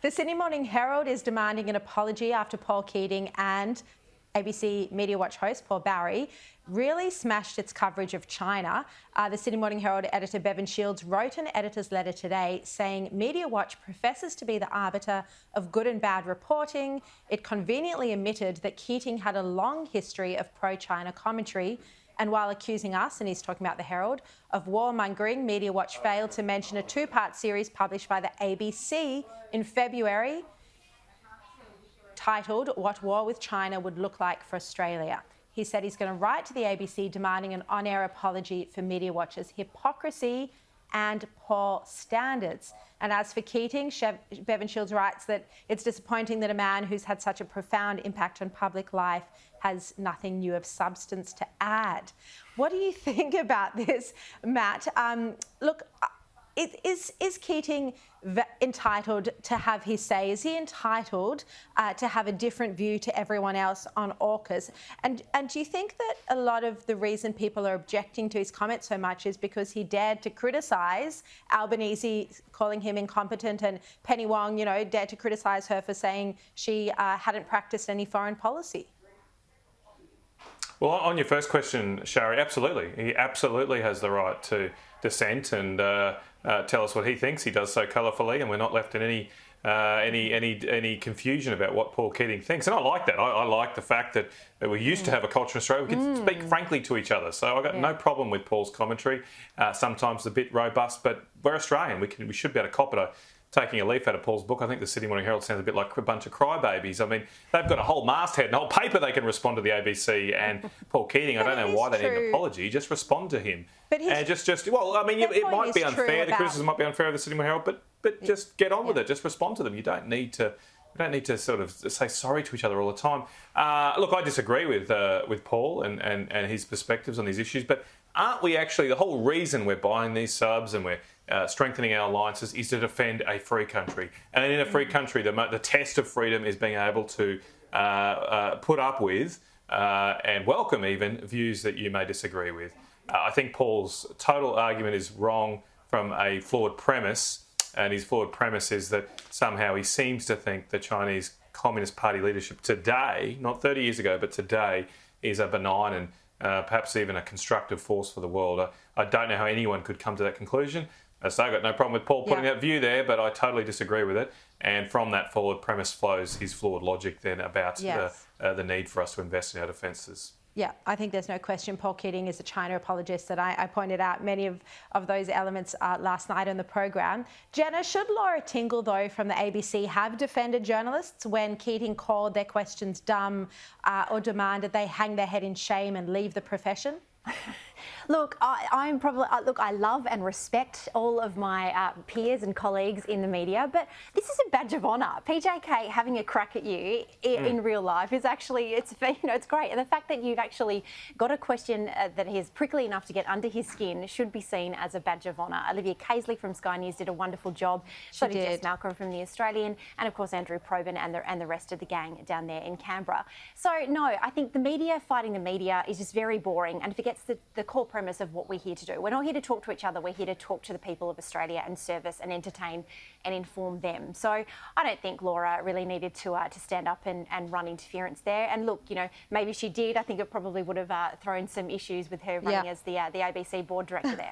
The Sydney Morning Herald is demanding an apology after Paul Keating and ABC Media Watch host Paul Barry really smashed its coverage of China. The Sydney Morning Herald editor Bevan Shields wrote an editor's letter today saying Media Watch professes to be the arbiter of good and bad reporting. It conveniently admitted that Keating had a long history of pro-China commentary. And while accusing us, and he's talking about the Herald, of warmongering, Media Watch failed to mention a two-part series published by the ABC in February titled What War with China Would Look Like for Australia. He said he's going to write to the ABC demanding an on-air apology for Media Watch's hypocrisy and poor standards. And as for Keating, Bevan Shields writes that it's disappointing that a man who's had such a profound impact on public life has nothing new of substance to add. What do you think about this, Matt? Look, is Keating entitled to have his say? Is he entitled to have a different view to everyone else on AUKUS? And do you think that a lot of the reason people are objecting to his comments so much is because he dared to criticise Albanese, calling him incompetent, and Penny Wong, dared to criticise her for saying she hadn't practised any foreign policy? Well, on your first question, Sharri, absolutely. He absolutely has the right to dissent and tell us what he thinks. He does so colourfully, and we're not left in any confusion about what Paul Keating thinks. And I like that. I like the fact that we used to have a culture in Australia. We could speak frankly to each other. So I've got no problem with Paul's commentary. Sometimes a bit robust, but we're Australian. We should be able to cop it. Taking a leaf out of Paul's book, I think the Sydney Morning Herald sounds a bit like a bunch of crybabies. I mean, they've got a whole masthead and a whole paper they can respond to the ABC and Paul Keating. I don't know why they need an apology. Just respond to him. But it might be unfair. The criticism might be unfair of the Sydney Morning Herald, but just get on with it. Just respond to them. You don't need to sort of say sorry to each other all the time. Look, I disagree with Paul and his perspectives on these issues, but aren't we actually, the whole reason we're buying these subs and we're strengthening our alliances is to defend a free country. And in a free country, the test of freedom is being able to put up with and welcome even views that you may disagree with. I think Paul's total argument is wrong from a flawed premise, and his flawed premise is that somehow he seems to think the Chinese Communist Party leadership today, not 30 years ago, but today, is a benign and perhaps even a constructive force for the world. I don't know how anyone could come to that conclusion. So I've got no problem with Paul putting that view there, but I totally disagree with it. And from that flawed premise flows his flawed logic then about the need for us to invest in our defences. Yeah, I think there's no question Paul Keating is a China apologist, and I pointed out many of those elements last night on the program. Jenna, should Laura Tingle, though, from the ABC have defended journalists when Keating called their questions dumb or demanded they hang their head in shame and leave the profession? Look, I love and respect all of my peers and colleagues in the media, but this is a badge of honour. PJK having a crack at you in real life is actually, it's great. And the fact that you've actually got a question that is prickly enough to get under his skin should be seen as a badge of honour. Olivia Casely from Sky News did a wonderful job. So did Jess Malcolm from The Australian, and of course Andrew Probyn and the rest of the gang down there in Canberra. So no, I think the media fighting the media is just very boring and forgets the core premise of what we're here to do. We're not here to talk to each other, we're here to talk to the people of Australia and service and entertain and inform them. So I don't think Laura really needed to stand up and run interference there. And look, maybe she did. I think it probably would have thrown some issues with her running as the ABC board director there.